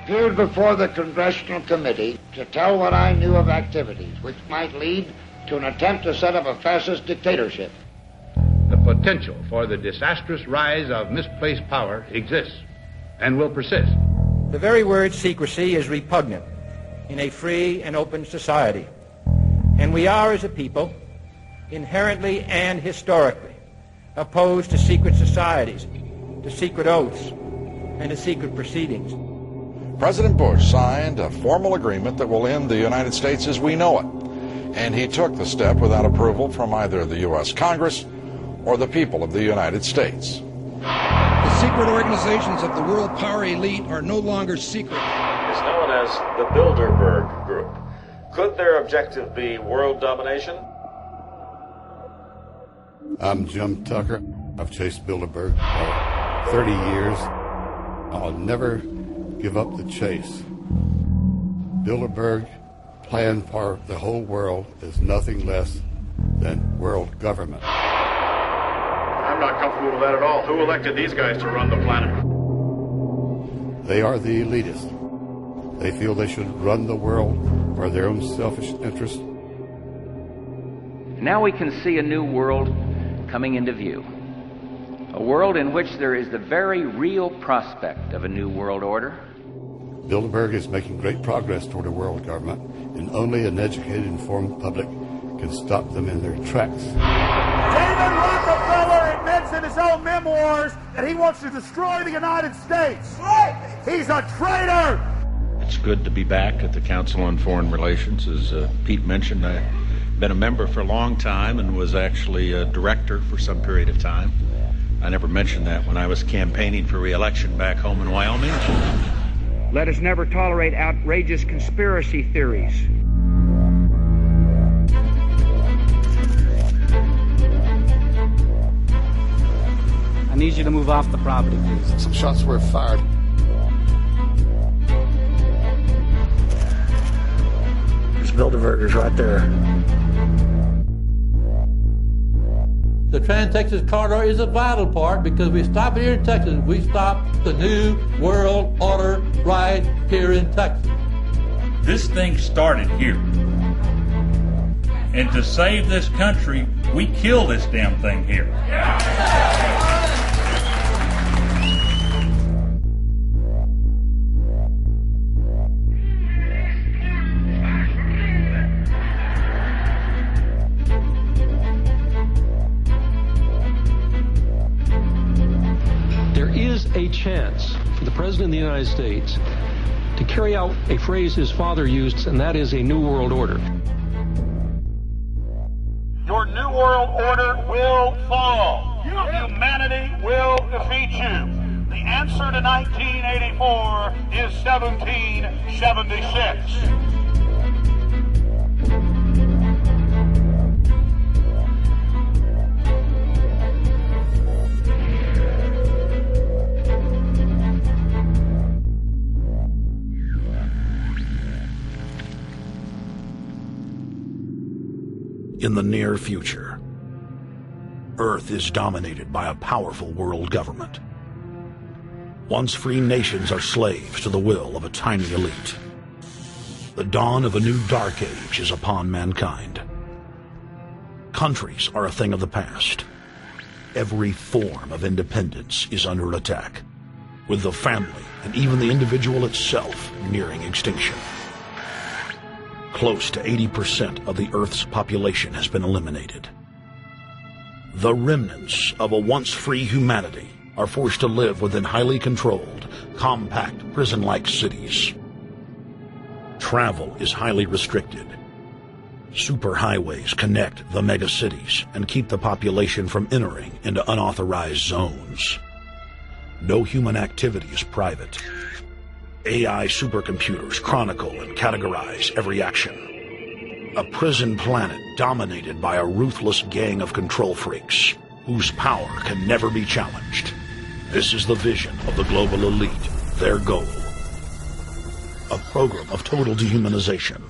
appeared before the Congressional Committee to tell what I knew of activities which might lead to an attempt to set up a fascist dictatorship. The potential for the disastrous rise of misplaced power exists and will persist. The very word secrecy is repugnant in a free and open society. And we are, as a people, inherently and historically opposed to secret societies, to secret oaths, and to secret proceedings. President Bush signed a formal agreement that will end the United States as we know it. And he took the step without approval from either the U.S. Congress or the people of the United States. The secret organizations of the world power elite are no longer secret. It's known as the Bilderberg Group. Could their objective be world domination? I'm Jim Tucker. I've chased Bilderberg for 30 years. I'll never give up the chase. Bilderberg plan for the whole world is nothing less than world government. I'm not comfortable with that at all. Who elected these guys to run the planet? They are the elitists. They feel they should run the world for their own selfish interests. Now we can see a new world coming into view. A world in which there is the very real prospect of a new world order. Bilderberg is making great progress toward a world government, and only an educated, informed public can stop them in their tracks. David Rockefeller admits in his own memoirs that he wants to destroy the United States. Right. He's a traitor. It's good to be back at the Council on Foreign Relations. As Pete mentioned, I've been a member for a long time and was actually a director for some period of time. I never mentioned that when I was campaigning for re-election back home in Wyoming. Let us never tolerate outrageous conspiracy theories. I need you to move off the property, please. Some shots were fired. There's Bilderbergers right there. The Trans-Texas Corridor is a vital part because we stop it here in Texas. We stop the new world order right here in Texas. This thing started here. And to save this country, we kill this damn thing here. A chance for the President of the United States to carry out a phrase his father used, and that is a new world order. Your new world order will fall. Humanity will defeat you. The answer to 1984 is 1776. In the near future, Earth is dominated by a powerful world government. Once free nations are slaves to the will of a tiny elite. The dawn of a new dark age is upon mankind. Countries are a thing of the past. Every form of independence is under attack, with the family and even the individual itself nearing extinction. Close to 80% of the Earth's population has been eliminated. The remnants of a once free humanity are forced to live within highly controlled, compact, prison-like cities. Travel is highly restricted. Superhighways connect the megacities and keep the population from entering into unauthorized zones. No human activity is private. AI supercomputers chronicle and categorize every action. A prison planet dominated by a ruthless gang of control freaks whose power can never be challenged. This is the vision of the global elite, their goal. A program of total dehumanization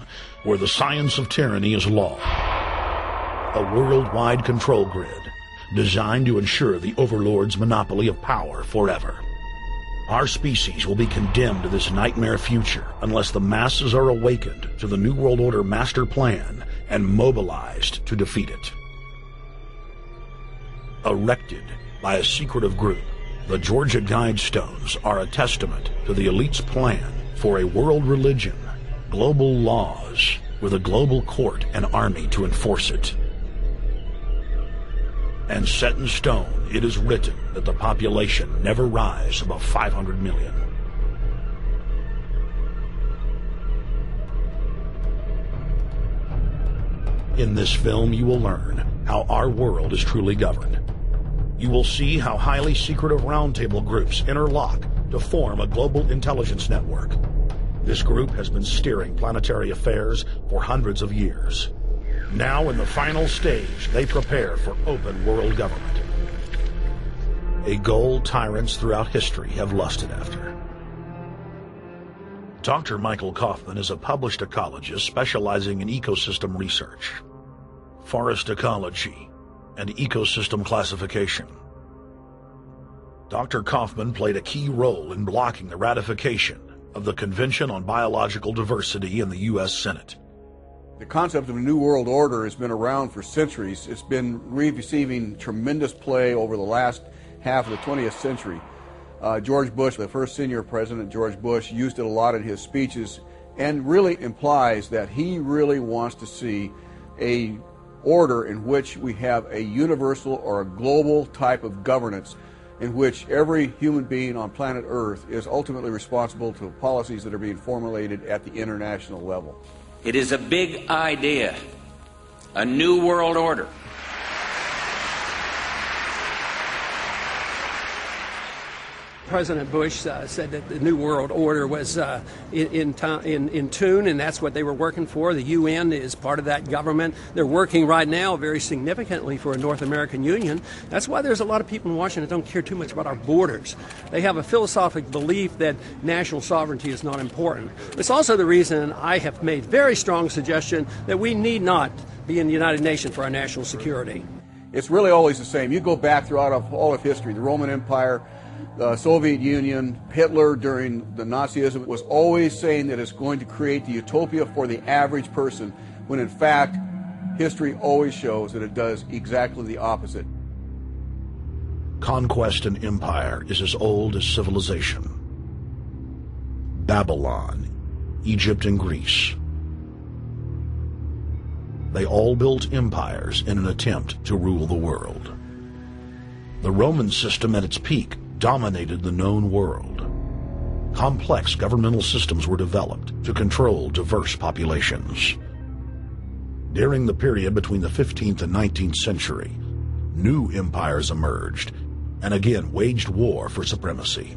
where the science of tyranny is law. A worldwide control grid designed to ensure the overlord's monopoly of power forever. Our species will be condemned to this nightmare future unless the masses are awakened to the New World Order master plan and mobilized to defeat it. Erected by a secretive group, the Georgia Guidestones are a testament to the elite's plan for a world religion, global laws, with a global court and army to enforce it. And set in stone, it is written that the population never rise above 500 million. In this film, you will learn how our world is truly governed. You will see how highly secretive roundtable groups interlock to form a global intelligence network. This group has been steering planetary affairs for hundreds of years. Now, in the final stage, they prepare for open world government. A goal tyrants throughout history have lusted after. Dr. Michael Kaufman is a published ecologist specializing in ecosystem research, forest ecology, and ecosystem classification. Dr. Kaufman played a key role in blocking the ratification of the Convention on Biological Diversity in the U.S. Senate. The concept of a new world order has been around for centuries. It's been receiving tremendous play over the last half of the 20th century. George Bush, the first senior president, George Bush, used it a lot in his speeches and really implies that he really wants to see a order in which we have a universal or a global type of governance in which every human being on planet Earth is ultimately responsible to policies that are being formulated at the international level. It is a big idea, a new world order. President Bush said that the New World Order was in tune, and that's what they were working for. The UN is part of that government. They're working right now very significantly for a North American Union. That's why there's a lot of people in Washington that don't care too much about our borders. They have a philosophic belief that national sovereignty is not important. It's also the reason I have made very strong suggestion that we need not be in the United Nations for our national security. It's really always the same. You go back throughout all of history, the Roman Empire, the Soviet Union, Hitler during the Nazism was always saying that it's going to create the utopia for the average person, when in fact, history always shows that it does exactly the opposite. Conquest and empire is as old as civilization. Babylon, Egypt, and Greece. They all built empires in an attempt to rule the world. The Roman system at its peak dominated the known world. Complex governmental systems were developed to control diverse populations. During the period between the 15th and 19th century, new empires emerged and again waged war for supremacy.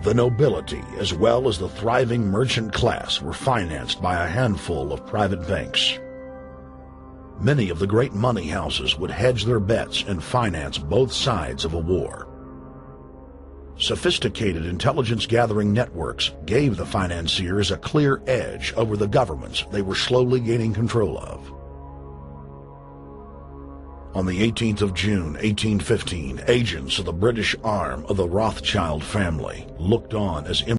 The nobility, as well as the thriving merchant class, were financed by a handful of private banks. Many of the great money houses would hedge their bets and finance both sides of a war. Sophisticated intelligence-gathering networks gave the financiers a clear edge over the governments they were slowly gaining control of. On the 18th of June, 1815, agents of the British arm of the Rothschild family looked on as